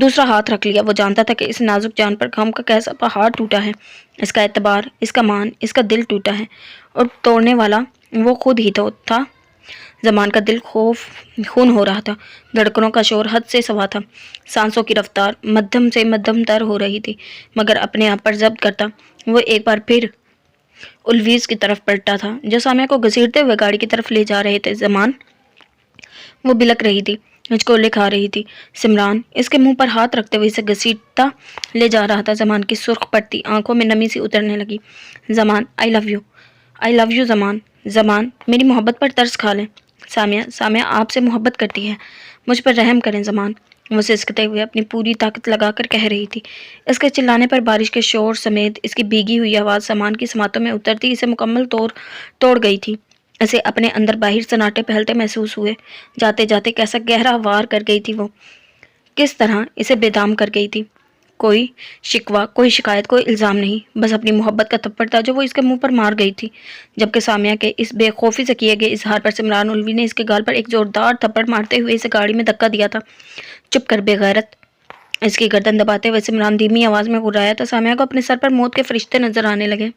دوسرا ہاتھ رکھ لیا۔ وہ جانتا تھا کہ اس نازک جان پر غم کا کیسا پہاڑ ٹوٹا ہے، اس کا اعتبار، اس کا مان، اس کا دل ٹوٹا ہے، اور توڑنے والا وہ خود ہی تو تھا۔ زمان کا دل خون ہو رہا تھا، دھڑکنوں کا شور حد سے سوا تھا، سانسوں کی رفتار مدھم سے مدھم تر ہو رہی تھی، مگر اپنے آپ پر ضبط کرتا وہ ایک بار پھر الویز کی طرف پلٹا تھا جو سامیہ کو گھسیٹتے ہوئے گاڑی کی طرف لے جا رہے تھے۔ زمان، وہ بلک رہی تھی، ہچکولے کھا رہی تھی۔ سمران اس کے منہ پر ہاتھ رکھتے ہوئے اسے گھسیٹتا لے جا رہا تھا۔ زمان کی سرخ پڑتی آنکھوں میں نمی سی اترنے لگی۔ زمان، آئی لو یو زمان، زمان میری محبت پر ترس کھا لیں۔ سامیہ آپ سے محبت کرتی ہے، مجھ پر رحم کریں زمان، وہ سسکتے ہوئے اپنی پوری طاقت لگا کر کہہ رہی تھی۔ اس کے چلانے پر بارش کے شور سمیت اس کی بھیگی ہوئی آواز زمان کی سماعتوں میں اترتی اسے مکمل توڑ گئی تھی۔ اسے اپنے اندر باہر سناٹے پھیلتے محسوس ہوئے، جاتے جاتے کیسا گہرا وار کر گئی تھی وہ، کس طرح اسے بے دام کر گئی تھی۔ کوئی شکوہ، کوئی شکایت، کوئی الزام نہیں، بس اپنی محبت کا تھپڑ تھا جو وہ اس کے منہ پر مار گئی تھی۔ جبکہ سامیہ کے اس بے خوفی سے کیے گئے اظہار پر سمران الوی نے اس کے گال پر ایک زوردار تھپڑ مارتے ہوئے اسے گاڑی میں دھکا دیا تھا۔ چپ کر بے غیرت، اس کی گردن دباتے ہوئے سمران دھیمی آواز میں گرایا تھا۔ سامیہ کو اپنے سر پر موت کے فرشتے نظر آنے لگے۔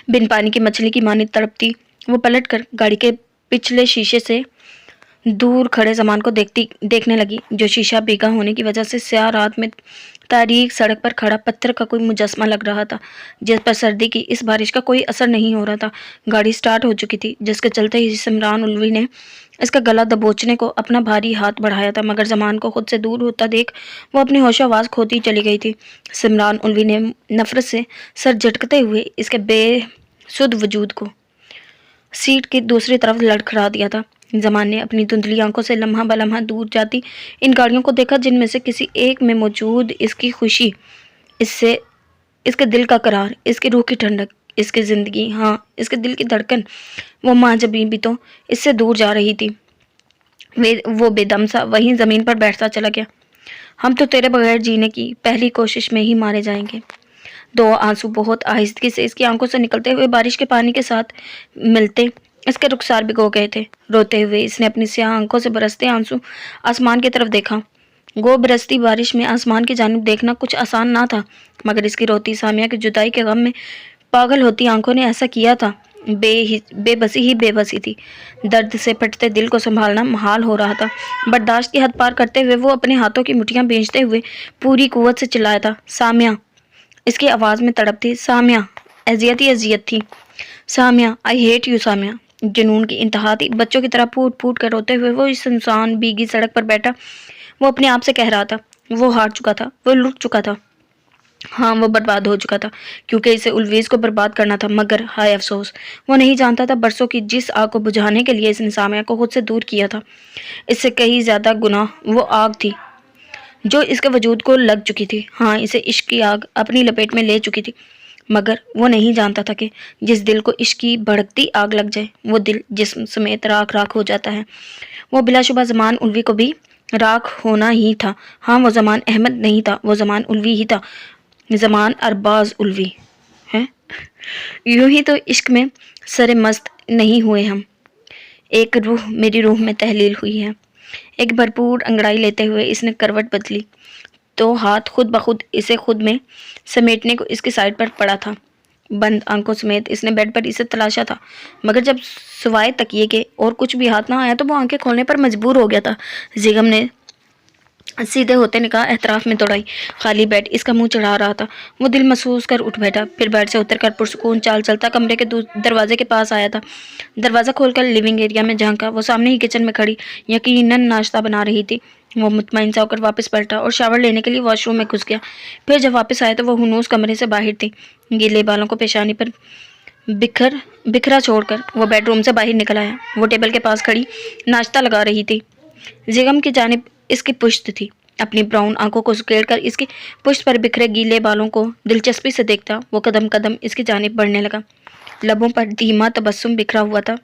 بن پانی کی مچھلی کی مانند تڑپتی وہ پلٹ کر گاڑی کے پچھلے شیشے سے دور کھڑے زمان کو دیکھنے لگی، جو شیشہ بھیگا ہونے کی وجہ سے سیاہ رات میں تاریک سڑک پر کھڑا پتھر کا کوئی مجسمہ لگ رہا تھا، جس پر سردی کی اس بارش کا کوئی اثر نہیں ہو رہا تھا۔ گاڑی سٹارٹ ہو چکی تھی، جس کے چلتے ہی سمران الوی نے اس کا گلا دبوچنے کو اپنا بھاری ہاتھ بڑھایا تھا، مگر زمان کو خود سے دور ہوتا دیکھ وہ اپنی ہوش و آواز کھوتی چلی گئی تھی۔ سمران الوی نے نفرت سے سر جھٹکتے ہوئے اس کے بے سدھ وجود کو سیٹ کی دوسری طرف لڑکھڑا دیا تھا۔ زمان نے اپنی دھندلی آنکھوں سے لمحہ بلمحہ دور جاتی ان گاڑیوں کو دیکھا، جن میں سے کسی ایک میں موجود اس کی خوشی، اس کے دل کا قرار، اس کی روح کی ٹھنڈک، اس کی زندگی، ہاں اس کے دل کی دھڑکن، وہ ماں جبیں بھی تو اس سے دور جا رہی تھی۔ وہ بے دم سا وہیں زمین پر بیٹھتا چلا گیا۔ ہم تو تیرے بغیر جینے کی پہلی کوشش میں ہی مارے جائیں گے۔ دو آنسو بہت آہستگی سے اس کی آنکھوں سے نکلتے ہوئے بارش کے پانی کے ساتھ ملتے اس کے رخسار بھگو گئے تھے۔ روتے ہوئے اس نے اپنی سیاہ آنکھوں سے برستے آنسو آسمان کی طرف دیکھا۔ گو برستی بارش میں آسمان کی جانب دیکھنا کچھ آسان نہ تھا، مگر اس کی روتی سامیہ کی جدائی کے غم میں پاگل ہوتی آنکھوں نے ایسا کیا تھا۔ بے بسی تھی، درد سے پھٹتے دل کو سنبھالنا محال ہو رہا تھا۔ برداشت کی حد پار کرتے ہوئے وہ اپنے ہاتھوں کی مٹھیاں بھیجتے ہوئے پوری قوت سے چلایا تھا، سامیہ! اس کی آواز میں تڑپ تھی، سامیہ! اذیت ہی اذیت تھی، Samiya! I hate you Samiya! جنون کی انتہا تھی۔ بچوں کی طرح پھوٹ پھوٹ کر روتے ہوئے وہ اس سنسان بھیگی سڑک پر بیٹھا، وہ اپنے آپ سے کہہ رہا تھا، وہ ہار چکا تھا، وہ لٹ چکا تھا، ہاں وہ برباد ہو چکا تھا، کیونکہ اسے الویز کو برباد کرنا تھا۔ مگر ہائے افسوس، وہ نہیں جانتا تھا برسوں کی جس آگ کو بجھانے کے لیے اس نے سامیہ کو خود سے دور کیا تھا، اس سے کہیں زیادہ گناہ وہ آگ تھی جو اس کے وجود کو لگ چکی تھی۔ ہاں اسے عشق کی آگ اپنی لپیٹ میں لے چکی تھی، مگر وہ نہیں جانتا تھا کہ جس دل کو عشق کی بھڑکتی آگ لگ جائے وہ دل جسم سمیت راکھ راکھ ہو جاتا ہے۔ وہ بلا شبہ زمان الوی کو بھی راکھ ہونا ہی تھا۔ ہاں وہ زمان احمد نہیں تھا، وہ زمان الوی ہی تھا، زمان ارباز الوی ہے۔ یوں ہی تو عشق میں سر مست نہیں ہوئے ہم، ایک روح میری روح میں تحلیل ہوئی ہے۔ ایک بھرپور انگڑائی لیتے ہوئے اس نے کروٹ بدلی تو ہاتھ خود بخود اسے خود میں سمیٹنے کو اس کی سائیڈ پر پڑا تھا۔ بند آنکھوں سمیت اس نے بیڈ پر اسے تلاشا تھا، مگر جب سوائے تکیے کے اور کچھ بھی ہاتھ نہ آیا تو وہ آنکھیں کھولنے پر مجبور ہو گیا تھا۔ زیغم نے سیدھے ہوتے نکاح احتراف میں دوڑائی، خالی بیڈ اس کا منہ چڑھا رہا تھا۔ وہ دل محسوس کر اٹھ بیٹھا، پھر بیڈ سے اتر کر پرسکون چال چلتا کمرے کے دروازے کے پاس آیا تھا۔ دروازہ کھول کر لیونگ ایریا میں جھانکا، وہ سامنے ہی کچن میں کھڑی یقیناً ناشتہ بنا رہی تھی۔ وہ مطمئن سا ہو کر واپس پلٹا اور شاور لینے کے لیے واش روم میں گھس گیا۔ پھر جب واپس آیا تو وہ ہنوز کمرے سے باہر تھی، گیلے بالوں کو پیشانی پر بکھرا چھوڑ کر وہ بیڈ روم سے باہر نکل آیا۔ وہ ٹیبل کے پاس کھڑی ناشتہ لگا رہی تھی، زیغم کی جانب اس کی پشت تھی۔ اپنی براؤن آنکھوں کو سکیڑ کر اس کی پشت پر بکھرے گیلے بالوں کو دلچسپی سے دیکھتا وہ قدم قدم اس کی جانب بڑھنے لگا۔ لبوں پر دھیما تبسم بکھرا ہوا تھا۔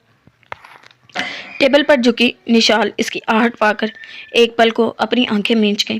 ٹیبل پر جھکی نشال اس کی آہٹ پا کر ایک پل کو اپنی آنکھیں مینچ گئی۔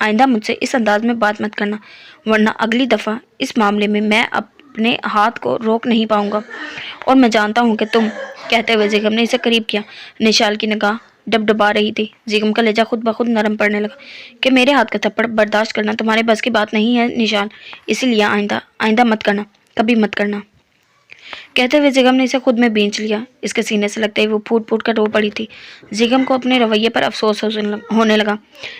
آئندہ مجھ سے اس انداز میں بات مت کرنا، ورنہ اگلی دفعہ اس معاملے میں اپنے ہاتھ کو روک نہیں پاؤں گا، اور میں جانتا ہوں کہ تم، کہتے ہوئے زیگم نے اسے قریب کیا۔ نشال کی نگاہ ڈبڈبا رہی تھی۔ زیگم کا لہجہ خود بخود نرم پڑنے لگا کہ میرے ہاتھ کا تھپڑ برداشت کرنا تمہارے بس کی بات نہیں ہے نشال، اسی لیے آئندہ مت کرنا، کبھی مت کرنا۔ کہتے ہوئے زیگم نے اسے خود میں بینچ لیا۔ اس کے سینے سے لگتے ہی وہ پھوٹ پھوٹ کر رو پڑی تھی۔ زیگم کو اپنے رویے پر افسوس ہونے لگا۔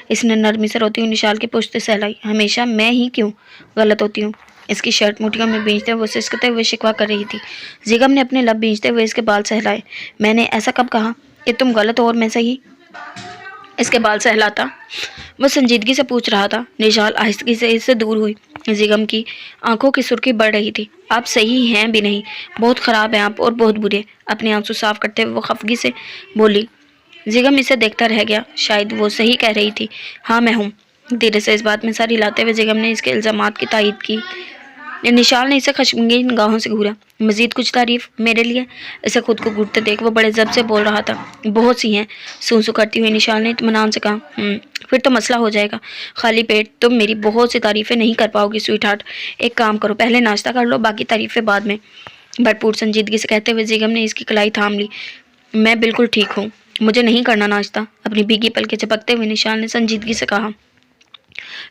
اس نے نرمی سے روتی ہوئی نشال کی پشت سہلائی۔ ہمیشہ میں ہی کیوں غلط ہوتی ہوں؟ اس کی شرٹ مٹھیوں میں بینچتے ہوئے سسکتے ہوئے شکوہ کر رہی تھی۔ زیگم نے اپنے لب بینچتے ہوئے اس کے بال سہلائے۔ میں نے ایسا کب کہا کہ تم غلط ہو اور میں صحیح؟ اس کے بال سہلاتا وہ سنجیدگی سے پوچھ رہا تھا۔ نشال آہستگی سے اس سے دور ہوئی۔ زیگم کی آنکھوں کی سرخی بڑھ رہی تھی۔ آپ صحیح ہیں بھی نہیں، بہت خراب ہیں آپ، اور بہت برے۔ اپنے آنسو صاف کرتے ہوئے وہ خفگی سے بولی۔ زیگم اسے دیکھتا رہ گیا۔ شاید وہ صحیح کہہ رہی تھی۔ ہاں میں ہوں۔ دھیرے سے اس بات میں سر ہلاتے ہوئے زیگم نے اس کے الزامات کی تائید کی۔ نشال نے اسے خشمگین نگاہوں سے گھورا۔ مزید کچھ تعریف میرے لیے؟ اسے خود کو گھٹتے دیکھ وہ بڑے ضبط سے بول رہا تھا۔ بہت سی ہیں، سو کرتی ہوئی نشال نے اطمینان سے کہا۔ پھر تو مسئلہ ہو جائے گا۔ خالی پیٹ تم میری بہت سی تعریفیں نہیں کر پاؤ گی سویٹ ہارٹ۔ ایک کام کرو، پہلے ناشتہ کر لو، باقی تعریفیں بعد میں۔ بھرپور سنجیدگی سے کہتے ہوئے زیگم نے اس کی کلائی تھام لی۔ میں بالکل ٹھیک ہوں، مجھے نہیں کرنا ناشتہ، اپنی بھیگی پلکیں جھپکتے ہوئے نشال نے سنجیدگی سے کہا۔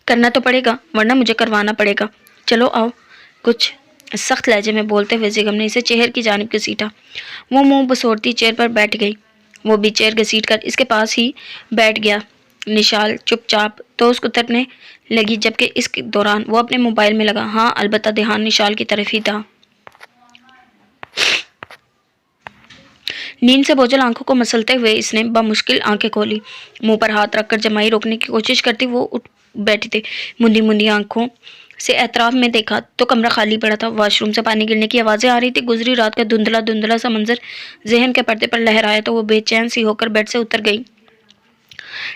کرنا تو پڑے گا، ورنہ مجھے کروانا پڑے گا۔ چلو آؤ۔ کچھ سخت لہجے میں بولتے ہوئے زیگم نے اسے چیئر کی جانب گھسیٹا۔ وہ منہ بسوڑتی چیئر پر بیٹھ گئی۔ وہ بھی چیئر گھسیٹ کر اس کے پاس ہی بیٹھ گیا۔ نشال چپ چاپ تو اس کو ترنے لگی، جبکہ اس کے دوران وہ اپنے موبائل میں لگا۔ ہاں البتہ دھیان نشال کی طرف ہی تھا۔ نیند سے بوجھل آنکھوں کو مسلتے ہوئے اس نے بمشکل آنکھیں کھولی۔ منہ پر ہاتھ رکھ کر جمائی روکنے کی کوشش کرتی وہ اٹھ بیٹھی تھی۔ مندی مندی آنکھوں سے اطراف میں دیکھا تو کمرہ خالی پڑا تھا۔ واش روم سے پانی گرنے کی آوازیں آ رہی تھی۔ گزری رات کا دھندلا سا منظر ذہن کے پردے پر لہرایا تو وہ بے چین سی ہو کر بیڈ سے اتر گئی۔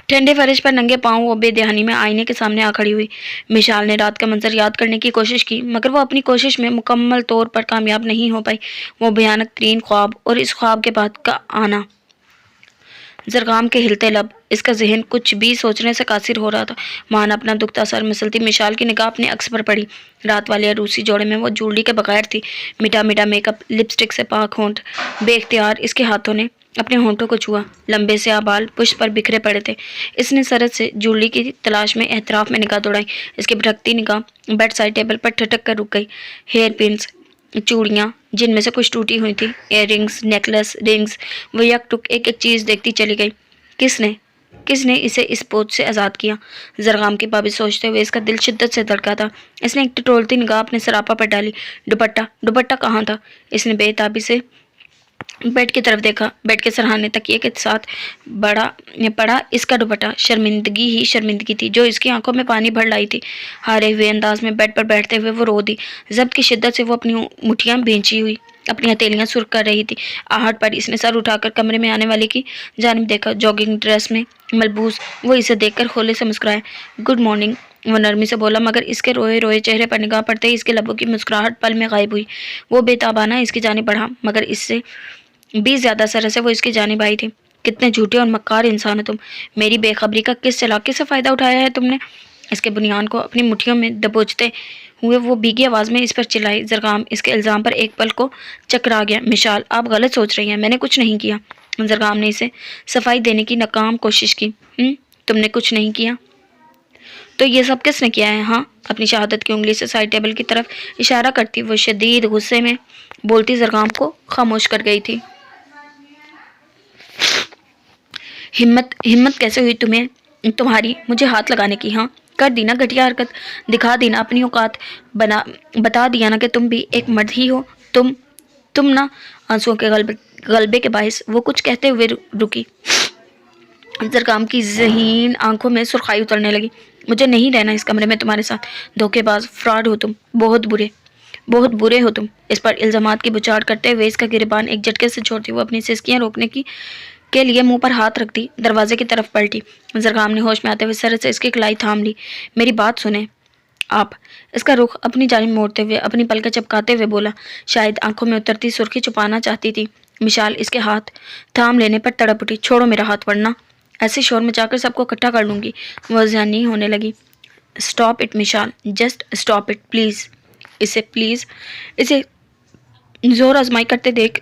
ٹھنڈے فرش پر ننگے پاؤں وہ بے دہانی میں آئینے کے سامنے آ کھڑی ہوئی۔ نشال نے رات کا منظر یاد کرنے کی کوشش کی، مگر وہ اپنی کوشش میں مکمل طور پر کامیاب نہیں ہو پائی۔ وہ بھیانک ترین خواب اور اس خواب کے بعد کا آنا، زرغام کے ہلتے لب، اس کا ذہن کچھ بھی سوچنے سے قاصر ہو رہا تھا۔ مان اپنا دکھتا سر مسلتی نشال کی نگاہ اپنے عکس پر پڑی۔ رات والے عروسی جوڑے میں وہ جولری کے بغیر تھی۔ میٹھا میٹھا میک اپ، لپسٹک سے پاک ہونٹ۔ بے اختیار اس کے ہاتھوں نے اپنے ہونٹوں کو چھوا۔ لمبے سیاہ بال پشت پر بکھرے پڑے تھے۔ اس نے سرد سے جولری کی تلاش میں اطراف میں نگاہ دوڑائی۔ اس کی بھٹکتی نگاہ بیڈ سائڈ ٹیبل پر ٹھٹک کر رک گئی۔ ہیئر پنس، چوڑیاں جن میں سے کچھ ٹوٹی ہوئی تھی، ایئر رنگز، نیکلس، رنگز، وہ یک ٹک ایک ایک چیز دیکھتی چلی گئی۔ کس نے اسے اس بوجھ سے آزاد کیا؟ زرغام کی بابت سوچتے ہوئے اس کا دل شدت سے دھڑکا تھا۔ اس نے ایک ٹٹولتی نگاہ اپنے سراپا پر ڈالی۔ دوپٹہ کہاں تھا؟ اس نے بے تابی سے بیڈ کی طرف دیکھا۔ بیڈ کے سرہانے تکیے کے ساتھ پڑا اس کا دوپٹہ۔ شرمندگی ہی شرمندگی تھی جو اس کی آنکھوں میں پانی بھر لائی تھی۔ ہارے ہوئے انداز میں بیڈ پر بیٹھتے ہوئے وہ رو دی۔ ضبط کی شدت سے وہ اپنی مٹھیاں بھینچی ہوئی اپنی ہتھیلیاں سرخ کر رہی تھی۔ آہٹ پر اس نے سر اٹھا کر کمرے میں آنے والے کی جانب دیکھا۔ جاگنگ ڈریس میں ملبوس وہ اسے دیکھ کر کھولے سے مسکرایا۔ گڈ مارننگ، وہ نرمی سے بولا، مگر اس کے روئے روئے چہرے پر نگاہ پڑتے ہی اس کے لبوں کی مسکراہٹ پل میں غائب ہوئی۔ وہ بے تابانہ اس کی جانب بڑھا، مگر اس سے بھی زیادہ سرے سے وہ اس کی جانب آئی تھی۔ کتنے جھوٹے اور مکار انسان ہو تم، میری بے خبری کا کس چلاکی سے فائدہ اٹھایا ہے تم نے؟ اس کے بنیان کو اپنی مٹھیوں میں دبوچتے ہوئے وہ بھیگی آواز میں اس پر چلائی۔ زرغام اس کے الزام پر ایک پل کو چکرا گیا۔ مشال، آپ غلط سوچ رہی ہیں، میں نے کچھ نہیں کیا۔ زرغام نے اسے صفائی دینے کی ناکام کوشش کی۔ تم نے کچھ نہیں کیا تو یہ سب کس نے کیا ہے؟ ہاں؟ اپنی شہادت کی انگلی سے سائڈ ٹیبل کی طرف اشارہ کرتی وہ شدید غصے میں بولتی زرغام کو خاموش کر گئی تھی۔ ہمت کیسے ہوئی تمہاری مجھے ہاتھ لگانے کی؟ ہاں، کر دی نا گھٹیا حرکت، دکھا دی نا اپنی اوقات، بتا دیا نا کہ تم بھی ایک مرد ہی ہو۔ تم نا آنسوؤں کے غلبے کے باعث وہ کچھ کہتے ہوئے رکی۔ زرغام کی ذہین آنکھوں میں سرخائی اترنے لگی۔ مجھے نہیں رہنا اس کمرے میں تمہارے ساتھ، دھوکے باز، فراڈ ہو تم، بہت برے ہو تم۔ اس پر الزامات کی بچاڑ کرتے ہوئے اس کا گریبان ایک جھٹکے سے چھوڑتی وہ اپنی سسکیاں روکنے کے لیے منہ پر ہاتھ رکھ دی دروازے کی طرف پلٹی۔ زرغام نے ہوش میں آتے ہوئے سر سے اس کی کلائی تھام لی۔ میری بات سنیں آپ، اس کا رخ اپنی جانب موڑتے ہوئے اپنی پلکیں چپکاتے ہوئے بولا، شاید آنکھوں میں اترتی سرخی چھپانا چاہتی تھی۔ مشال اس کے ہاتھ تھام لینے پر تڑپ اٹھی۔ چھوڑو میرا ہاتھ ورنہ ایسے شور مچا کر سب کو اکٹھا کر لوں گی۔ وہ ذہنی ہونے لگی۔ Stop it Mishal, just stop it please. اسے زور آزمائی کرتے دیکھ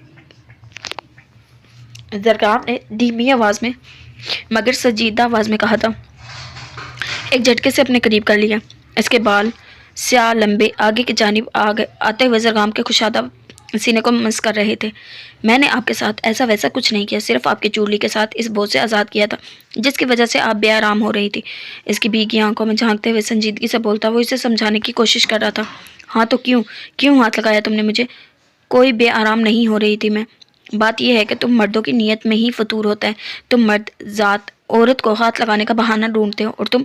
زرگام نے دھیمی آواز میں مگر سنجیدہ آواز میں کہا تھا۔ ایک جھٹکے سے اپنے قریب کر لیا۔ اس کے بال سیاہ لمبے آگے کی جانب آتے ہوئے زرگام کے کشادہ سینے کو مس کر رہے تھے۔ میں نے آپ کے ساتھ ایسا ویسا کچھ نہیں کیا، صرف آپ کی چوڑی کے ساتھ اس بوجھ سے آزاد کیا تھا جس کی وجہ سے آپ بے آرام ہو رہی تھی۔ اس کی بھیگی آنکھوں میں جھانکتے ہوئے سنجیدگی سے بولتا وہ اسے سمجھانے کی کوشش کر رہا تھا۔ ہاں تو کیوں ہاتھ لگایا تم نے مجھے؟ کوئی بے آرام نہیں ہو رہی تھی میں۔ بات یہ ہے کہ تم مردوں کی نیت میں ہی فطور ہوتا ہے۔ تم مرد ذات عورت کو ہاتھ لگانے کا بہانہ ڈھونڈتے ہو اور تم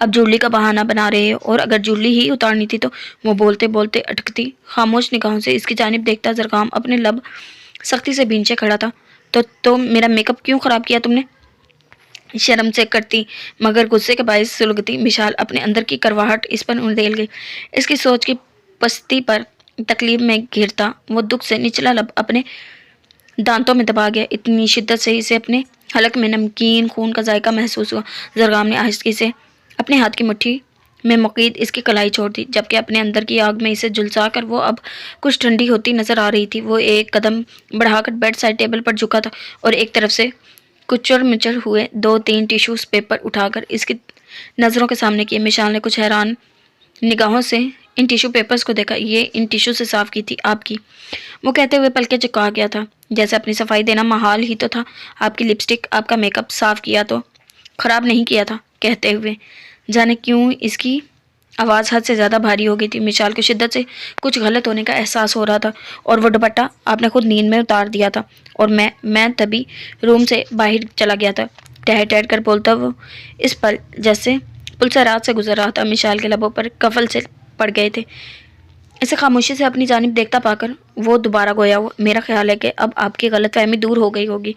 اب جولی کا بہانہ بنا رہے ہو، اور اگر جولی ہی اتارنی تھی تو وہ بولتے بولتے اٹکتی خاموش نگاہوں سے اس کی جانب دیکھتا زرگام اپنے لب سختی سے بھینچے کھڑا تھا۔ تو میرا میک اپ کیوں خراب کیا تم نے؟ شرم سے کرتی مگر غصے کے باعث سلگتی مشال اپنے اندر کی کرواہٹ اس پر اندھیل گئی۔ اس کی سوچ کی پستی پر تکلیف میں گھرتا وہ دکھ سے نچلا لب اپنے دانتوں میں دبا گیا۔ اتنی شدت سے اسے اپنے حلق میں نمکین خون کا ذائقہ محسوس ہوا۔ زرگام نے آہستگی سے اپنے ہاتھ کی مٹھی میں مقید اس کی کلائی چھوڑ دی، جبکہ اپنے اندر کی آگ میں اسے جھلسا کر وہ اب کچھ ٹھنڈی ہوتی نظر آ رہی تھی۔ وہ ایک قدم بڑھا کر بیڈ سائڈ ٹیبل پر جھکا تھا اور ایک طرف سے کچڑ مچڑ ہوئے 2-3 ٹیشوز پیپر اٹھا کر اس کی نظروں کے سامنے کیے۔ مشال نے کچھ حیران نگاہوں سے ان ٹیشو پیپرز کو دیکھا۔ یہ ان ٹیشو سے صاف کی تھی آپ کی؟ وہ کہتے ہوئے پلکیں چکا گیا تھا، جیسے اپنی صفائی دینا محال ہی تو تھا۔ آپ کی لپسٹک، آپ کا میک اپ صاف کیا تو خراب نہیں کیا تھا۔ کہتے ہوئے جانے کیوں اس کی آواز حد سے زیادہ بھاری ہو گئی تھی۔ مشال کو شدت سے کچھ غلط ہونے کا احساس ہو رہا تھا، اور وہ دوپٹہ آپ نے خود نیند میں اتار دیا تھا اور میں تبھی روم سے باہر چلا گیا تھا۔ ٹہر ٹہر کر بولتا وہ اس پل جیسے پل سے رات سے گزر رہا تھا۔ مشال کے لبوں پر کفل سے پڑ گئے تھے۔ اسے خاموشی سے اپنی جانب دیکھتا پا کر وہ دوبارہ گویا میرا خیال ہے کہ اب آپ کی غلط فہمی دور ہو گئی ہوگی۔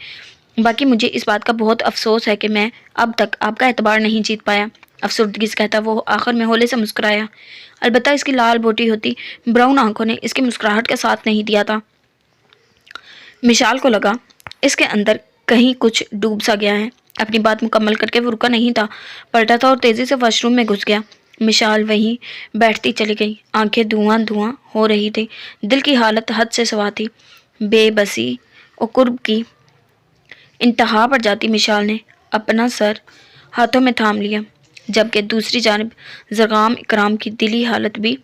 باقی مجھے اس بات کا بہت افسوس ہے کہ میں اب تک آپ کا اعتبار نہیں جیت پایا۔ افسردگی سے کہتا وہ آخر میں ہولے سے مسکرایا۔ البتہ اس کی لال بوٹی ہوتی براؤن آنکھوں نے اس کی مسکراہٹ کا ساتھ نہیں دیا تھا۔ مشال کو لگا اس کے اندر کہیں کچھ ڈوب سا گیا ہے۔ اپنی بات مکمل کر کے وہ رکا نہیں تھا، پلٹا تھا اور تیزی سے واش روم میں گھس گیا۔ مشال وہیں بیٹھتی چلی گئی۔ آنکھیں دھواں دھواں ہو رہی تھی، دل کی حالت حد سے سوا تھی۔ بے بسی اور قرب کی انتہا پر جاتی مشال نے اپنا سر ہاتھوں میں تھام لیا، جبکہ دوسری جانب زرگام اکرام کی دلی حالت بھی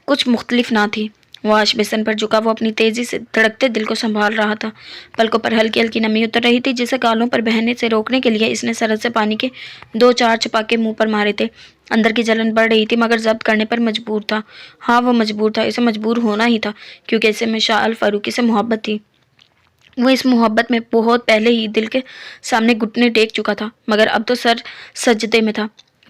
کچھ مختلف نہ تھی۔ واش بیسن پر جھکا وہ اپنی تیزی سے دھڑکتے دل کو سنبھال رہا تھا۔ پلکوں پر ہلکی ہلکی نمی اتر رہی تھی، جسے گالوں پر بہنے سے روکنے کے لیے اس نے سرد سے پانی کے 2-4 چھپاکے منہ پر مارے تھے۔ اندر کی جلن بڑھ رہی تھی مگر ضبط کرنے پر مجبور تھا۔ ہاں وہ مجبور تھا، اسے مجبور ہونا ہی تھا، کیونکہ اسے مشال فاروقی سے محبت تھی۔ وہ اس محبت میں بہت پہلے ہی دل کے سامنے گھٹنے ٹیک چکا تھا، مگر اب تو سر سجدے میں تھا۔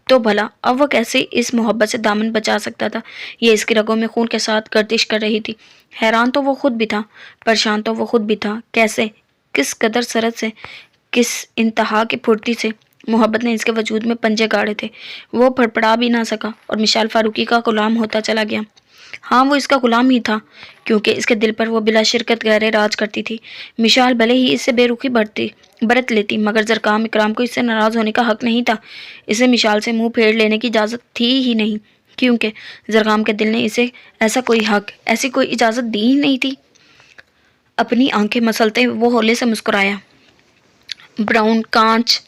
تو بھلا اب وہ کیسے اس محبت سے دامن بچا سکتا تھا؟ یہ اس کی رگوں میں خون کے ساتھ گردش کر رہی تھی۔ حیران تو وہ خود بھی تھا، پریشان تو وہ خود بھی تھا۔ کیسے، کس قدر سرد سے، کس انتہا کی پھرتی سے محبت نے اس کے وجود میں پنجے گاڑے تھے۔ وہ پھڑپڑا بھی نہ سکا اور مشال فاروقی کا غلام ہوتا چلا گیا۔ ہاں وہ اس کا غلام ہی تھا، کیونکہ اس کے دل پر وہ بلا شرکت گہرے راج کرتی تھی۔ مشال بھلے ہی اس سے بے رخی برت لیتی، مگر زرگام اکرام کو اس سے ناراض ہونے کا حق نہیں تھا۔ اسے مشال سے منہ پھیر لینے کی اجازت تھی ہی نہیں، کیونکہ زرگام کے دل نے اسے ایسا کوئی حق، ایسی کوئی اجازت دی ہی نہیں تھی۔ اپنی آنکھیں مسلتے وہ ہولے سے مسکرایا۔ براؤن کانچ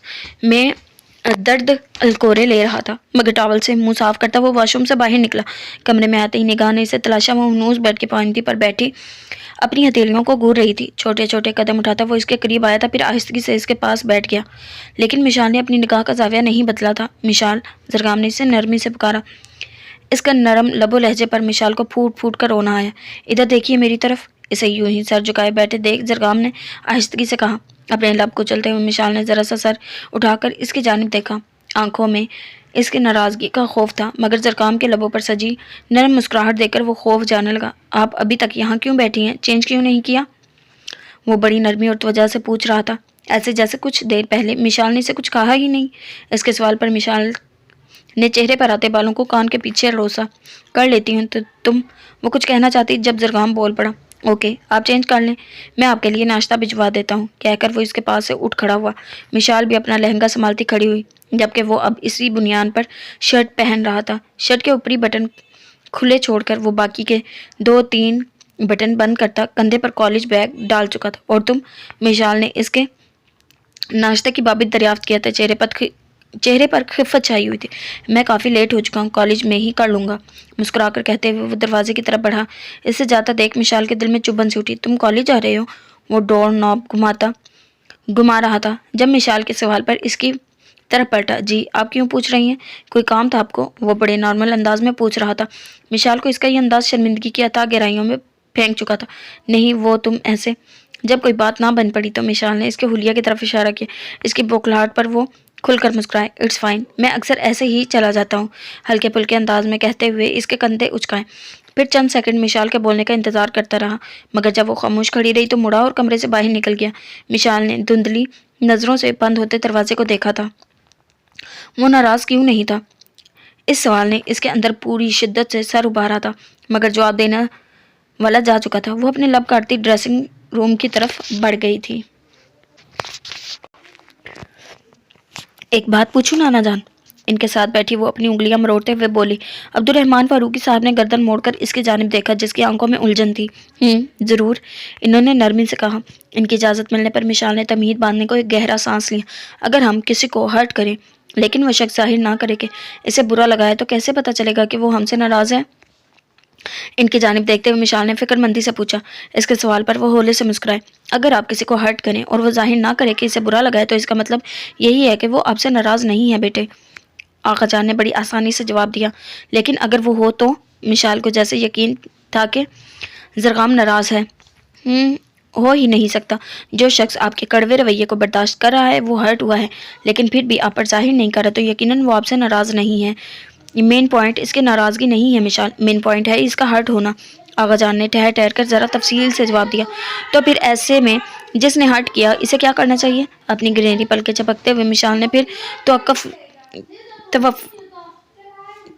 میں درد الکورے لے رہا تھا، مگر ٹاول سے منہ صاف کرتا وہ واش روم سے باہر نکلا۔ کمرے میں آتے ہی نگاہ نے اسے تلاشا۔ وہ ہنوز بیڈ کی پائنتی پر بیٹھی اپنی ہتھیلیوں کو گور رہی تھی۔ چھوٹے چھوٹے قدم اٹھاتا وہ اس کے قریب آیا تھا، پھر آہستگی سے اس کے پاس بیٹھ گیا۔ لیکن مشال نے اپنی نگاہ کا زاویہ نہیں بدلا تھا۔ مشال، زرگام نے اسے نرمی سے پکارا۔ اس کا نرم لب و لہجے پر مشال کو پھوٹ پھوٹ کر رونا آیا۔ ادھر دیکھیے میری طرف۔ اسے یوں ہی سر جھکائے بیٹھے دیکھ زرگام نے آہستگی سے کہا۔ اپنے لب کچلتے ہوئے مشال نے ذرا سا سر اٹھا کر اس کی جانب دیکھا۔ آنکھوں میں اس کی ناراضگی کا خوف تھا، مگر زرگام کے لبوں پر سجی نرم مسکراہٹ دیکھ کر وہ خوف جانے لگا۔ آپ ابھی تک یہاں کیوں بیٹھی ہیں؟ چینج کیوں نہیں کیا؟ وہ بڑی نرمی اور توجہ سے پوچھ رہا تھا، ایسے جیسے کچھ دیر پہلے مشال نے اسے کچھ کہا ہی نہیں۔ اس کے سوال پر مشال نے چہرے پر آتے بالوں کو کان کے پیچھے روسا۔ کر لیتی ہوں تو تم، وہ کچھ کہنا چاہتی جب زرگام بول پڑا۔ اوکے آپ چینج کر لیں، میں آپ کے لیے ناشتہ بھجوا دیتا ہوں، کہہ کر وہ اس کے پاس سے اٹھ کھڑا ہوا۔ مشال بھی اپنا لہنگا سنبھالتی کھڑی ہوئی، جبکہ وہ اب اسی بنیاد پر شرٹ پہن رہا تھا۔ شرٹ کے اوپری بٹن کھلے چھوڑ کر وہ باقی کے 2-3 بٹن بند کرتا کندھے پر کالج بیگ ڈال چکا تھا۔ اور تم؟ مشال نے اس کے ناشتے کی بابت دریافت کیا تھا۔ چہرے پر خفت چھائی ہوئی تھی۔ میں کافی لیٹ ہو چکا ہوں، کالج میں ہی کر لوں گا، مسکرا کر کہتے ہوئے وہ دروازے کی طرف بڑھا۔ اسے جاتا دیکھ مشال کے دل میں چبھن سی اٹھی۔ تم کالج جا رہے ہو؟ وہ ڈور نوب گھما رہا تھا جب مشال کے سوال پر اس کی طرف پلٹا۔ جی آپ کیوں پوچھ رہی ہیں؟ کوئی کام تھا آپ کو؟ وہ بڑے نارمل انداز میں پوچھ رہا تھا۔ مشال کو اس کا یہ انداز شرمندگی کی اتھاہ گہرائیوں میں پھینک چکا تھا۔ نہیں وہ تم ایسے جب کوئی بات نہ بن پڑی تو مشال نے اس کے حلیہ کی طرف اشارہ کیا۔ اس کی بوکھلاہٹ پر وہ کھل کر مسکرائے۔ اٹس فائن، میں اکثر ایسے ہی چلا جاتا ہوں، ہلکے پھلکے انداز میں کہتے ہوئے اس کے کندھے اچکائے۔ پھر چند سیکنڈ مشال کے بولنے کا انتظار کرتا رہا، مگر جب وہ خاموش کھڑی رہی تو مڑا اور کمرے سے باہر نکل گیا۔ مشال نے دھندلی نظروں سے بند ہوتے دروازے کو دیکھا تھا۔ وہ ناراض کیوں نہیں تھا؟ اس سوال نے اس کے اندر پوری شدت سے سر ابھارا تھا، مگر جواب دینے والا جا چکا تھا۔ وہ اپنے لب کاٹتی ڈریسنگ روم کی طرف بڑھ گئی تھی۔ ایک بات پوچھوں نانا جان؟ ان کے ساتھ بیٹھی وہ اپنی انگلیاں مروڑتے ہوئے بولی۔ عبدالرحمن فاروقی صاحب نے گردن موڑ کر اس کی جانب دیکھا جس کی آنکھوں میں الجھن تھی۔ ضرور، انہوں نے نرمی سے کہا۔ ان کی اجازت ملنے پر مشال نے تمہید باندھنے کو ایک گہرا سانس لیا۔ اگر ہم کسی کو ہرٹ کریں لیکن وہ شخص ظاہر نہ کرے کہ اسے برا لگا ہے تو کیسے پتہ چلے گا کہ وہ ہم سے ناراض ہے؟ ان کی جانب دیکھتے ہوئے مشال نے فکر مندی سے پوچھا۔ اس کے سوال پر وہ ہولے سے مسکرائے۔ اگر آپ کسی کو ہرٹ کریں اور وہ ظاہر نہ کرے کہ اسے برا لگا ہے تو اس کا مطلب یہی ہے کہ وہ آپ سے ناراض نہیں ہے بیٹے۔ آقا جان نے بڑی آسانی سے جواب دیا۔ لیکن اگر وہ ہو تو؟ مشال کو جیسے یقین تھا کہ زرغام ناراض ہے۔ ہو ہی نہیں سکتا۔ جو شخص آپ کے کڑوے رویے کو برداشت کر رہا ہے وہ ہرٹ ہوا ہے، لیکن پھر بھی آپ پر ظاہر نہیں کر رہا تو یقیناً وہ آپ سے ناراض نہیں ہے۔ مین پوائنٹ اس کی ناراضگی نہیں ہے مشال، مین پوائنٹ ہے اس کا ہرٹ ہونا۔ آغا جان نے ٹھہر ٹھہر کر ذرا تفصیل سے جواب دیا۔ تو پھر ایسے میں جس نے ہرٹ کیا اسے کیا کرنا چاہیے؟ اپنی گرہنی پلکیں چپکتے ہوئے مشال نے پھر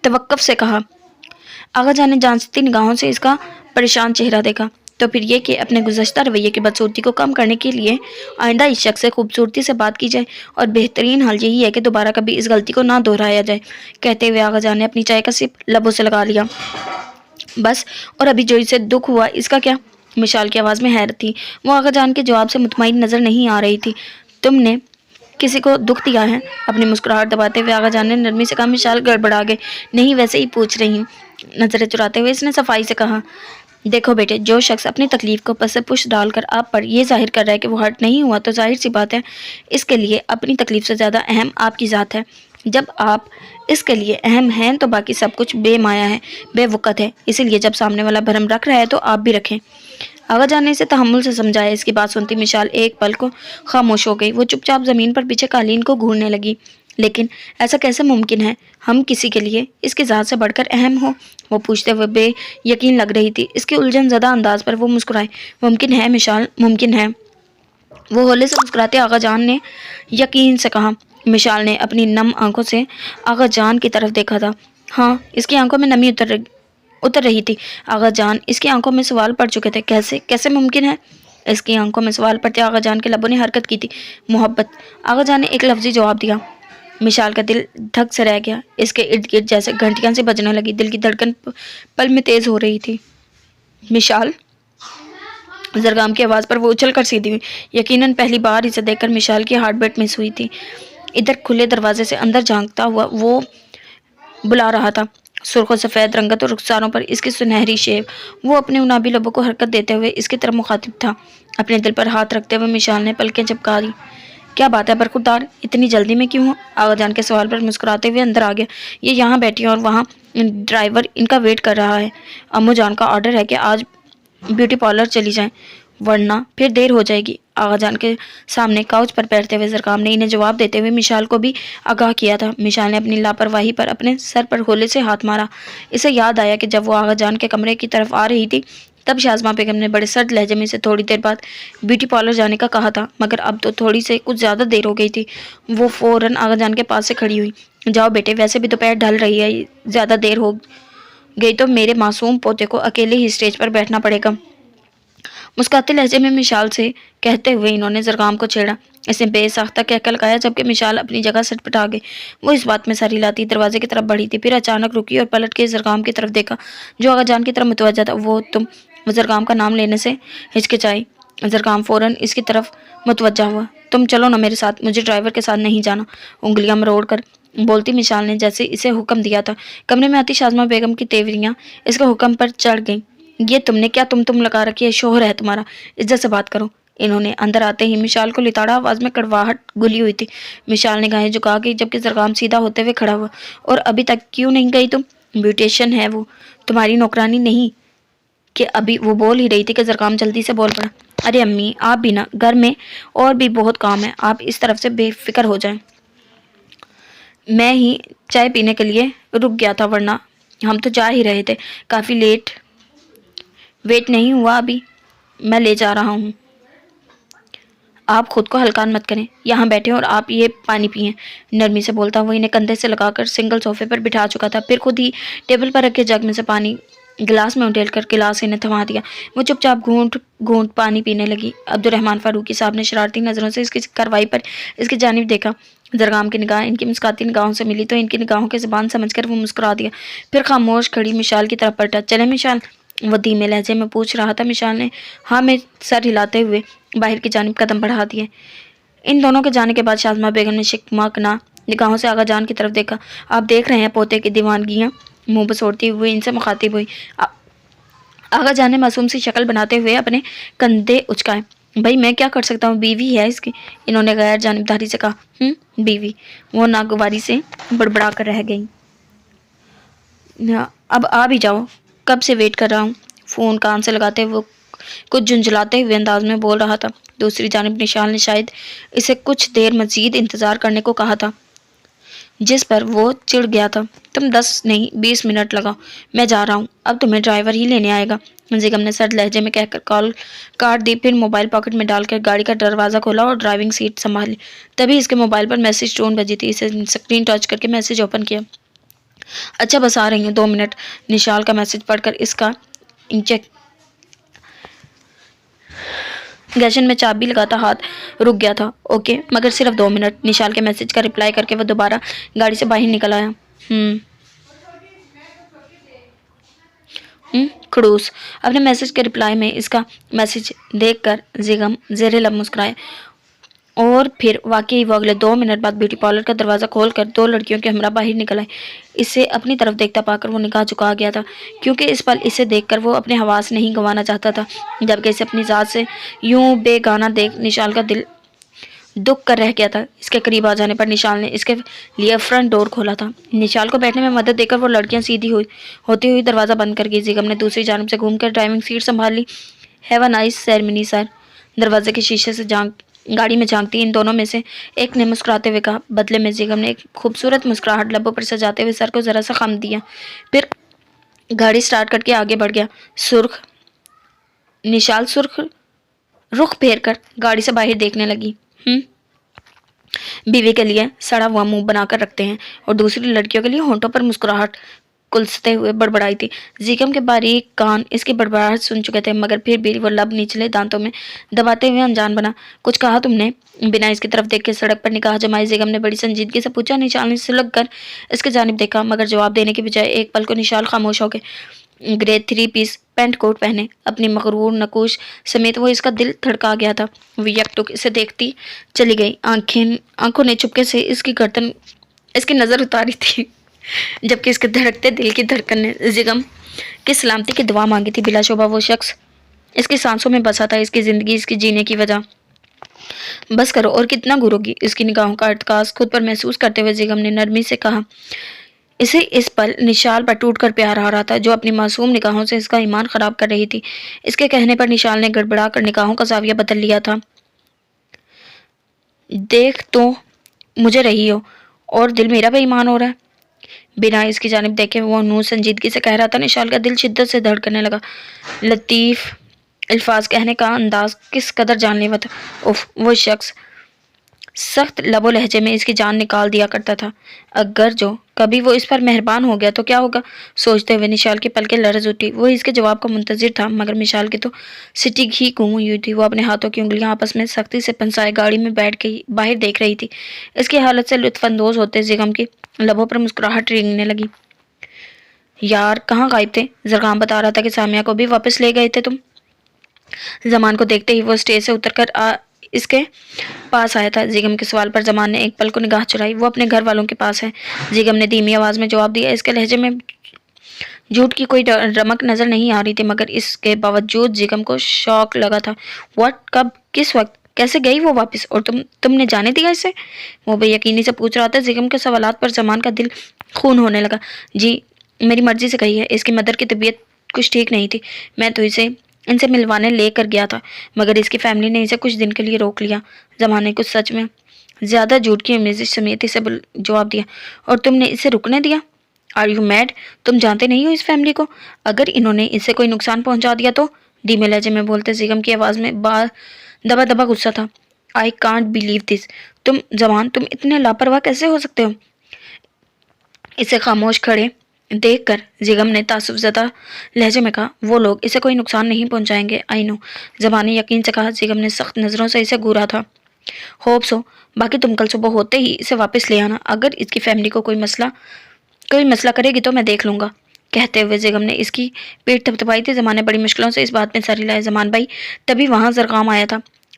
توقف سے کہا۔ آغا جان نے جانچتی نگاہوں سے اس کا پریشان چہرہ دیکھا۔ تو پھر یہ کہ اپنے گزشتہ رویے کی بدصورتی کو کم کرنے کے لیے آئندہ اس شخص سے خوبصورتی سے بات کی جائے، اور بہترین حل یہی ہے کہ دوبارہ کبھی اس غلطی کو نہ دہرایا جائے۔ کہتے ہوئے آغا جان نے اپنی چائے کا سپ لبوں سے لگا لیا۔ بس، اور ابھی جو اسے دکھ ہوا اس کا کیا؟ مشال کی آواز میں حیرت تھی۔ وہ آغا جان کے جواب سے مطمئن نظر نہیں آ رہی تھی۔ تم نے کسی کو دکھ دیا ہے؟ اپنی مسکراہٹ دباتے ہوئے آغا جان نے نرمی سے کہا۔ مشال گڑبڑا گئے۔ نہیں، ویسے ہی پوچھ رہی ہوں، نظریں چراتے ہوئے اس نے صفائی سے کہا۔ دیکھو بیٹے، جو شخص اپنی تکلیف کو پس پش ڈال کر آپ پر یہ ظاہر کر رہا ہے کہ وہ ہرٹ نہیں ہوا تو ظاہر سی بات ہے اس کے لیے اپنی تکلیف سے زیادہ اہم آپ کی ذات ہے۔ جب آپ اس کے لیے اہم ہیں تو باقی سب کچھ بے مایا ہے، بے وقت ہے، اسی لیے جب سامنے والا بھرم رکھ رہا ہے تو آپ بھی رکھیں۔ آغا جان نے اسے تحمل سے سمجھایا۔ اس کی بات سنتی مشال ایک پل کو خاموش ہو گئی۔ وہ چپ چاپ زمین پر بچھے قالین کو گھورنے لگی۔ لیکن ایسا کیسے ممکن ہے ہم کسی کے لیے اس کی ذات سے بڑھ کر اہم ہو؟ وہ پوچھتے ہوئے بے یقین لگ رہی تھی۔ اس کے الجھن زدہ انداز پر وہ مسکرائے۔ ممکن ہے مشال، ممکن ہے۔ وہ ہولے سے مسکراتے آغا جان نے یقین سے کہا۔ مشال نے اپنی نم آنکھوں سے آغا جان کی طرف دیکھا تھا۔ ہاں، اس کی آنکھوں میں نمی اتر رہی تھی۔ آغا جان اس کی آنکھوں میں سوال پڑ چکے تھے۔ کیسے ممکن ہے؟ اس کی آنکھوں میں سوال پڑتے آغا جان کے لبوں نے حرکت کی تھی۔ محبت، آغا جان نے ایک لفظی جواب دیا۔ مشال کا دل دھک سے رہ گیا۔ اس کے ارد گرد جیسے گھنٹیاں سی بجنے لگی۔ دل کی دھڑکن پل میں تیز ہو رہی تھی۔ مشال، زرغام کی آواز پر وہ اچھل کر سیدھی ہوئی۔ یقیناً پہلی بار اسے دیکھ کر مشال کی ہارٹ بیٹ مس ہوئی تھی۔ ادھر کھلے دروازے سے اندر جھانکتا ہوا وہ بلا رہا تھا۔ سرخ و سفید رنگت اور رخساروں پر اس کی سنہری شیو۔ وہ اپنے انابی لبوں کو حرکت دیتے ہوئے اس کی طرف مخاطب تھا۔ اپنے دل پر ہاتھ رکھتے ہوئے مشال نے پلکیں چپکا دی۔ کیا بات ہے برخوردار، اتنی جلدی میں کیوں ہو؟ آغا جان کے سوال پر مسکراتے ہوئے اندر آ گیا۔ یہ یہاں بیٹھی اور وہاں ڈرائیور ان کا ویٹ کر رہا ہے۔ امو جان کا آرڈر ہے کہ آج بیوٹی پارلر چلی جائیں، ورنہ پھر دیر ہو جائے گی۔ آغا جان کے سامنے کاؤچ پر بیٹھتے ہوئے زرغام نے انہیں جواب دیتے ہوئے مشال کو بھی آگاہ کیا تھا۔ مشال نے اپنی لاپرواہی پر اپنے سر پر ہولے سے ہاتھ مارا۔ اسے یاد آیا کہ جب وہ آغا جان کے کمرے کی طرف آ رہی تھی تب شازمہ بیگم نے بڑے سرد لہجے میں اسے تھوڑی دیر بعد بیوٹی پارلر جانے کا کہا تھا، مگر اب تو تھوڑی سے کچھ زیادہ دیر ہو گئی تھی۔ وہ فوراً آغا جان کے پاس سے کھڑی ہوئی۔ جاؤ بیٹے، ویسے بھی دوپہر ڈھل رہی ہے، زیادہ دیر ہو گئی تو میرے معصوم پوتے کو اکیلے ہی اسٹیج پر بیٹھنا پڑے گا۔ مسکاتے لہجے میں مشال سے کہتے ہوئے انہوں نے زرگام کو چھیڑا۔ اس نے بے ساختہ کہکا لگایا جبکہ مشال اپنی جگہ سے پٹا گئی۔ وہ اس بات میں سر ہلاتی دروازے کی طرف بڑھی تھی، پھر اچانک رکی اور پلٹ کے زرگام کی طرف دیکھا جو آغا جان کی طرف متوجہ تھا۔ وہ زرگام کا نام لینے سے ہچکچائی۔ زرگام فوراً اس کی طرف متوجہ ہوا۔ تم چلو نا میرے ساتھ، مجھے ڈرائیور کے ساتھ نہیں جانا، انگلیاں مروڑ کر بولتی مشال نے جیسے اسے حکم دیا تھا۔ کمرے میں آتی شازمہ بیگم کی تیوریاں اس کے حکم پر چڑھ گئیں۔ یہ تم نے کیا تم لگا رکھی ہے؟ شوہر ہے تمہارا، عزت سے بات کرو۔ انہوں نے اندر آتے ہی مشال کو لتاڑا۔ آواز میں کڑواہٹ گلی ہوئی تھی۔ مشال نے گاہیں جھکا گئی جبکہ زرگام سیدھا ہوتے ہوئے کھڑا ہوا۔ اور ابھی تک کیوں نہیں گئی تم؟ بیوٹیشین ہے وہ، تمہاری نوکرانی نہیں کہ ابھی وہ بول ہی رہی تھی کہ زرگام جلدی سے بول پڑا۔ ارے امی آپ بھی نا، گھر میں اور بھی بہت کام ہے، آپ اس طرف سے بے فکر ہو جائیں۔ میں ہی چائے پینے کے لیے رک گیا تھا، ورنہ ہم تو جا ہی رہے تھے۔ کافی ویٹ نہیں ہوا ابھی، میں لے جا رہا ہوں۔ آپ خود کو ہلکان مت کریں، یہاں بیٹھیں اور آپ یہ پانی پئیں، نرمی سے بولتا وہ انہیں کندھے سے لگا کر سنگل صوفے پر بٹھا چکا تھا۔ پھر خود ہی ٹیبل پر رکھے جگ میں سے پانی گلاس میں اٹھیل کر گلاس انہیں تھما دیا۔ وہ چپ چاپ گھونٹ گھونٹ پانی پینے لگی۔ عبدالرحمن فاروقی صاحب نے شرارتی نظروں سے اس کی کارروائی پر اس کی جانب دیکھا۔ زرگام کی نگاہ ان کی مسکاتی نگاہوں سے ملی تو ان کی نگاہوں کی زبان سمجھ کر وہ مسکرا دیا، پھر خاموش کھڑی مشال کی طرف پلٹا۔ چلے مشال؟ وہ دھیمے لہجے میں پوچھ رہا تھا۔ مشال نے ہاں میں سر ہلاتے ہوئے باہر کی جانب قدم بڑھا دیے۔ ان دونوں کے جانے کے بعد شازمہ بیگم نے شکماکنا نگاہوں سے آغا جان کی طرف دیکھا۔ آپ دیکھ رہے ہیں پوتے کی دیوانگیاں؟ منہ بسوڑتی ہوئے ان سے مخاطب ہوئی۔ آغا جان نے معصوم سی شکل بناتے ہوئے اپنے کندھے اچکائے۔ بھائی میں کیا کر سکتا ہوں، بیوی ہے اس کی، انہوں نے غیر جانبداری سے کہا۔ بیوی؟ وہ ناگواری سے بڑبڑا کر رہ گئی۔ اب آ بھی جاؤ، کب سے ویٹ کر رہا ہوں، فون کان سے لگاتے وہ کچھ جھنجھلاتے ہوئے انداز میں بول رہا تھا۔ دوسری جانب نشال نے شاید اسے کچھ دیر مزید انتظار کرنے کو کہا تھا، جس پر وہ چڑ گیا تھا۔ تم 10 نہیں 20 منٹ لگاؤ، میں جا رہا ہوں، اب تمہیں ڈرائیور ہی لینے آئے گا، بیگم نے سرد لہجے میں کہہ کر کال کاٹ دی۔ پھر موبائل پاکٹ میں ڈال کر گاڑی کا دروازہ کھولا اور ڈرائیونگ سیٹ سنبھال لی۔ تبھی اس کے موبائل پر میسج ٹون بجی تھی۔ اسے اسکرین ٹچ کر کے میسج اوپن کیا۔ اچھا بس آ رہی ہوں 2 منٹ۔ نشال کا میسج پڑھ کر اس کا گیشن میں چابی لگاتا ہاتھ رک گیا تھا۔ اوکے مگر صرف 2 منٹ۔ نشال کے میسج کا رپلائی کر کے وہ دوبارہ گاڑی سے باہر نکل آیا۔ کھڑوس۔ اپنے میسج کے رپلائی میں اس کا میسج دیکھ کر بیگم زیر لب مسکرائے اور پھر واقعی وہ اگلے 2 منٹ بعد بیوٹی پارلر کا دروازہ کھول کر 2 لڑکیوں کے ہمراہ باہر نکل آئے۔ اسے اپنی طرف دیکھتا پا کر وہ نگاہ جھکا گیا تھا کیونکہ اس پل اسے دیکھ کر وہ اپنے حواس نہیں گنوانا چاہتا تھا، جبکہ اسے اپنی ذات سے یوں بے گانہ دیکھ نشال کا دل دکھ کر رہ گیا تھا۔ اس کے قریب آ جانے پر نشال نے اس کے لیے فرنٹ ڈور کھولا تھا۔ نشال کو بیٹھنے میں مدد دے کر وہ لڑکیاں سیدھی ہوتی ہوئی دروازہ بند کر گئی۔ بیگم نے دوسری جانب سے گھوم کر ڈرائیونگ سیٹ سنبھال لی۔ ہیو اے نائس سیرمنی سر، دروازے کے شیشے سے گاڑی میں جھانکتی ان دونوں میں سے ایک نے مسکراتے ہوئے کہا۔ بدلے میں بیگم نے ایک خوبصورت مسکراہٹ لبوں پر سجاتے ہوئے سر کو ذرا سا خم دیا، پھر گاڑی سٹارٹ کر کے آگے بڑھ گیا۔ نشال سرخ رخ پھیر کر گاڑی سے باہر دیکھنے لگی۔ بیوی کے لیے سڑا ہوا منہ بنا کر رکھتے ہیں اور دوسری لڑکیوں کے لیے ہونٹوں پر مسکراہٹ کلستے ہوئے بڑبڑائی تھی۔ بیگم کے باریک کان اس کی بڑبڑاہٹ سن چکے تھے، مگر پھر بھی وہ لب نچلے دانتوں میں دباتے ہوئے انجان بنا۔ کچھ کہا تم نے؟ بنا اس کی طرف دیکھ کے سڑک پر نگاہ جمائی بیگم نے بڑی سنجیدگی سے پوچھا۔ نشال نے سلگ کر اس کی جانب دیکھا، مگر جواب دینے کے بجائے ایک پل کو نشال خاموش ہو گئے۔ گرے 3 پیس پینٹ کوٹ پہنے اپنی مغرور نقوش سمیت وہ اس کا دل دھڑکا گیا تھا۔ وہ یک ٹک اسے دیکھتی چلی گئی، آنکھوں نے چپکے سے اس کی گردن اس کی نظر اتاری تھی، جبکہ اس کے دھڑکتے دل کی دھڑکن نے بیگم کی سلامتی کی دعا مانگی تھی۔ بلا شبہ وہ شخص اس کی سانسوں میں بسا تھا، اس کی زندگی، اس کی جینے کی وجہ۔ بس کرو، اور کتنا گھورو گی؟ اس کی نگاہوں کا ارتکاز خود پر محسوس کرتے ہوئے بیگم نے نرمی سے کہا۔ اسے اس پل نشال پر ٹوٹ کر پیار آ رہا تھا، جو اپنی معصوم نگاہوں سے اس کا ایمان خراب کر رہی تھی۔ اس کے کہنے پر نشال نے گڑبڑا کر نگاہوں کا زاویہ بدل لیا تھا۔ دیکھ تو مجھے رہی ہو اور دل میرا بے ایمان ہو رہا ہے۔ بنا اس کی جانب دیکھے وہ نور سنجیدگی سے کہہ رہا تھا۔ نشال کا دل شدت سے دھڑکنے لگا۔ لطیف الفاظ کہنے کا انداز کس قدر جان لیوا تھا۔ وہ شخص سخت لب و لہجے میں اس کی جان نکال دیا کرتا تھا۔ اگر جو کبھی وہ اس پر مہربان ہو گیا تو کیا ہوگا؟ سوچتے ہوئے نشال کی پلکیں لرز اٹھی۔ وہ اس کے جواب کا منتظر تھا مگر مشال کی تو سٹی ہی گم ہوئی تھی۔ وہ اپنے ہاتھوں کی انگلیاں آپس میں سختی سے پنسائے گاڑی میں بیٹھ کے باہر دیکھ رہی تھی۔ اس کی حالت سے لطف اندوز ہوتے زیغم کی لبوں پر مسکراہٹ رینگنے لگی۔ یار کہاں غائب تھے؟ زرغام بتا رہا تھا کہ سامیہ کو بھی واپس لے گئے تھے تم۔ زمان کو دیکھتے ہی وہ اسٹیج سے اتر کر اس کے پاس آیا تھا۔ زیغم کے سوال پر زمان نے ایک پل کو نگاہ چرائی۔ وہ اپنے گھر والوں کے پاس ہے، زیغم نے دھیمی آواز میں جواب دیا۔ اس کے لہجے میں جھوٹ کی کوئی رمق نظر نہیں آ رہی تھی مگر اس کے باوجود زیغم کو شوق لگا تھا۔ واٹ؟ کب؟ کس وقت؟ کیسے گئی وہ واپس؟ اور تم نے جانے دیا اسے؟ وہ بے یقینی سے پوچھ رہا تھا۔ زیغم کے سوالات پر زمان کا دل خون ہونے لگا۔ جی میری مرضی سے گئی ہے، اس کی مدر کی طبیعت کچھ ٹھیک نہیں تھی، میں تو ان سے ملوانے لے کر گیا تھا مگر اس کی فیملی نے اسے کچھ دن کے لیے روک لیا۔ زمان نے کچھ سچ میں زیادہ جھوٹ کی امیزش سمیت اسے جواب دیا۔ اور تم نے اسے رکنے دیا؟ Are you mad? تم جانتے نہیں ہو اس فیملی کو؟ اگر انہوں نے اسے کوئی نقصان پہنچا دیا تو؟ دھیمے لہجے میں بولتے زیغم کی آواز میں دبا دبا غصہ تھا۔ آئی کانٹ بیلیو دس۔ زمان تم اتنے لاپرواہ کیسے ہو سکتے ہو؟ اسے خاموش کھڑے دیکھ کر زیغم نے تعصب زدہ لہجے میں کہا، وہ لوگ اسے کوئی نقصان نہیں پہنچائیں گے، آئی نو۔ زمان نے یقین سے کہا۔ زیغم نے سخت نظروں سے اسے گھورا تھا۔ ہوپ سو، باقی تم کل صبح ہوتے ہی اسے واپس لے آنا، اگر اس کی فیملی کو کوئی مسئلہ کرے گی تو میں دیکھ لوں گا۔ کہتے ہوئے زیغم نے اس کی پیٹ تھپتھپائی تھی۔ زمان نے بڑی مشکلوں سے اس بات میں سر ہلایا۔ زمان بھائی، تبھی وہاں زرغام آیا تھا۔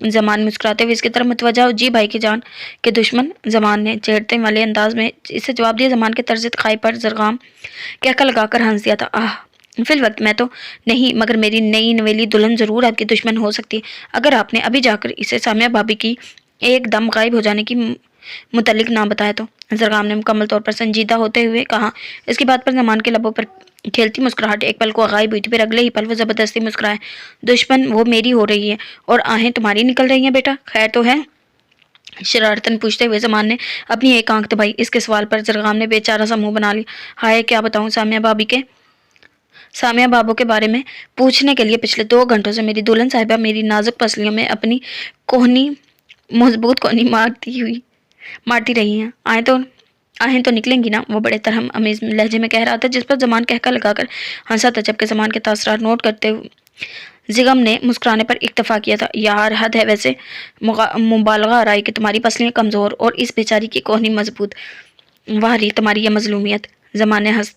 زمان مسکراتے ہوئے اس کی طرف متوجہ ہو۔ جی بھائی کی جان کے دشمن؟ زمان نے چھیڑتے والے انداز میں اسے جواب دیا۔ زمان کے طرز خائی پر زرغام کہکا لگا کر ہنس دیا تھا۔ فی الوقت میں تو نہیں مگر میری نئی نویلی دلہن ضرور آپ کی دشمن ہو سکتی ہے اگر آپ نے ابھی جا کر اسے سامیہ بھابی کی ایک دم غائب ہو جانے کی متعلق نہ بتایا تو۔ زرغام نے مکمل طور پر سنجیدہ ہوتے ہوئے کہا۔ اس کی بات پر زمان کے لبوں پر کھیلتی مسکراہٹ ایک پل کو غائب ہوئی تھی، پھر اگلے ہی پل وہ زبردستی مسکرائے۔ دشمن وہ میری ہو رہی ہے اور آہیں تمہاری نکل رہی ہیں بیٹا، خیر تو ہے؟ شرارتاً پوچھتے ہوئے زمان نے اپنی ایک آنکھ دبائی۔ اس کے سوال پر زرغام نے بے چارہ سا منہ بنا لیا۔ ہائے کیا بتاؤں سامیہ بابو کے بارے میں پوچھنے کے لیے پچھلے 2 گھنٹوں سے میری دلہن صاحبہ میری نازک پسلیوں میں اپنی مضبوط کونی مارتی رہی ہیں۔ آہیں تو نکلیں گی نا، وہ بڑے ترہم امیز لہجے میں کہہ رہا تھا، جس پر زمان کہکا لگا کر ہنسا تھا، جبکہ زمان کے تاثرات نوٹ کرتے ہوئے زیغم نے مسکرانے پر اکتفا کیا تھا۔ یار حد ہے ویسے مبالغہ آرائی کہ تمہاری پسلیاں کمزور اور اس بیچاری کی کوہنی مضبوط، واہ ری تمہاری یہ مظلومیت۔ زمان نے ہنس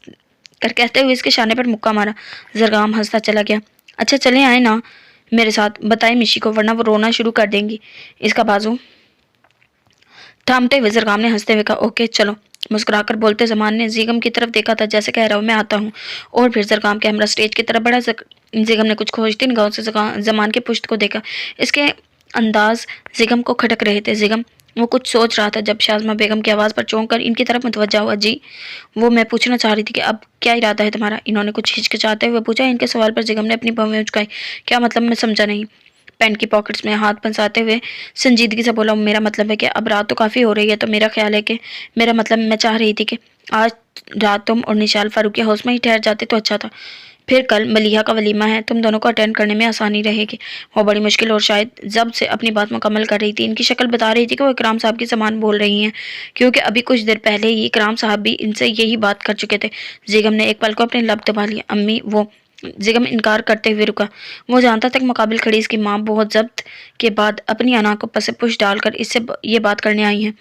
کر کہتے ہوئے اس کے شانے پر مکہ مارا۔ زرغام ہنستا چلا گیا۔ اچھا چلے آئے نا میرے ساتھ، بتائے مشی کو ورنہ وہ رونا شروع کر دیں گی۔ اس کا بازو تھامتے ہوئے زرغام نے ہنستے ہوئے کہا، اوکے چلو۔ مسکرا کر بولتے زمان نے زیغم کی طرف دیکھا تھا جیسے کہہ رہا ہوں میں آتا ہوں، اور پھر زرغام کے ہمراہ اسٹیج کی طرف بڑھا۔ زیغم نے کچھ کھوجتی نگاہوں سے زمان کے پشت کو دیکھا۔ اس کے انداز زیغم کو کھٹک رہے تھے۔ زیغم وہ کچھ سوچ رہا تھا جب شازمہ بیگم کی آواز پر چونک کر ان کی طرف متوجہ ہوا۔ جی وہ میں پوچھنا چاہ رہی تھی کہ اب کیا ارادہ ہے تمہارا؟ انہوں نے کچھ ہچکچاتے ہوئے پوچھا۔ ان کے سوال پر زیغم نے اپنی بھویں اچکائی۔ کیا مطلب؟ میں سمجھا نہیں۔ پینٹ کی پاکٹس میں ہاتھ پھنساتے ہوئے سنجیدگی سے بولا، میرا مطلب ہے کہ اب رات تو کافی ہو رہی ہے، تو میرا خیال ہے کہ میرا مطلب میں چاہ رہی تھی کہ آج رات تم اور نشال فاروقیہ ہاؤس میں ہی ٹھہر جاتے تو اچھا تھا، پھر کل ملیحہ کا ولیمہ ہے، تم دونوں کو اٹینڈ کرنے میں آسانی رہے گی۔ وہ بڑی مشکل اور شاید ضبط سے اپنی بات مکمل کر رہی تھی۔ ان کی شکل بتا رہی تھی کہ وہ اکرام صاحب کی زبان بول رہی ہیں، کیونکہ ابھی کچھ دیر پہلے ہی اکرام صاحب بھی ان سے یہی بات کر چکے تھے۔ زیغم نے ایک پل کو اپنے لب دبا لیا۔ امی وہ زیغم انکار کرتے ہوئے رکا۔ وہ جانتا تھا کہ مقابل کھڑی اس کی ماں بہت ضبط کے بعد اپنی انا کو پس پش ڈال کر اس سے یہ بات کرنے آئی ہیں۔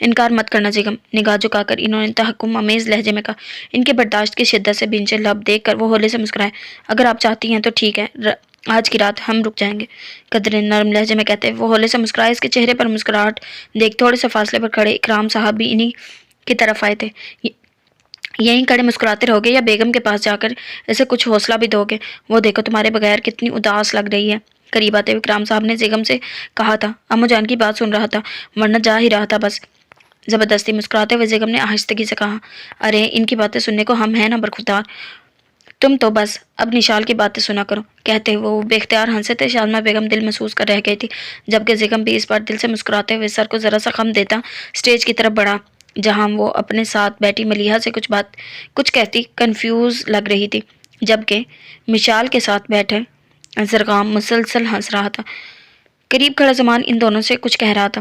انکار مت کرنا زیغم، نگاہ جھکا کر انہوں نے تحکم آمیز لہجے میں کہا۔ ان کے برداشت کی شدت سے بھینچے لب دیکھ کر وہ ہولے سے مسکرائے۔ اگر آپ چاہتی ہیں تو ٹھیک ہے، آج کی رات ہم رک جائیں گے، قدرے نرم لہجے میں کہتے وہ ہولے سے مسکرائے۔ اس کے چہرے پر مسکراہٹ دیکھ تھوڑے سے فاصلے پر کھڑے اکرام صاحب بھی انہی کی طرف آئے تھے۔ یہیں کھڑے مسکراتے رہو گے یا بیگم کے پاس جا کر اسے کچھ حوصلہ بھی دو گے؟ وہ دیکھو تمہارے بغیر کتنی اداس لگ رہی ہے۔ قریب آتے ہوئے اکرام صاحب نے زیغم سے کہا تھا، امو جان کی بات سن رہا تھا ورنہ جا ہی رہا تھا بس۔ زبردستی مسکراتے ہوئے زیغم نے آہستگی سے کہا، ارے ان کی باتیں سننے کو ہم ہیں نا برخوردار، تم تو بس اب نشال کی باتیں سنا کرو۔ کہتے ہوئے وہ بے اختیار ہنسے تھے۔ شازمہ بیگم دل محسوس کر رہ گئی تھی، جبکہ زیغم بھی اس بار دل سے مسکراتے ہوئے سر کو ذرا سا خم دیتا اسٹیج کی طرف بڑھا، جہاں وہ اپنے ساتھ بیٹھی ملیحہ سے کچھ کہتی کنفیوز لگ رہی تھی، جبکہ مشال کے ساتھ بیٹھے زرغام مسلسل ہنس رہا تھا۔ قریب کھڑا زمان ان دونوں سے کچھ کہہ رہا تھا۔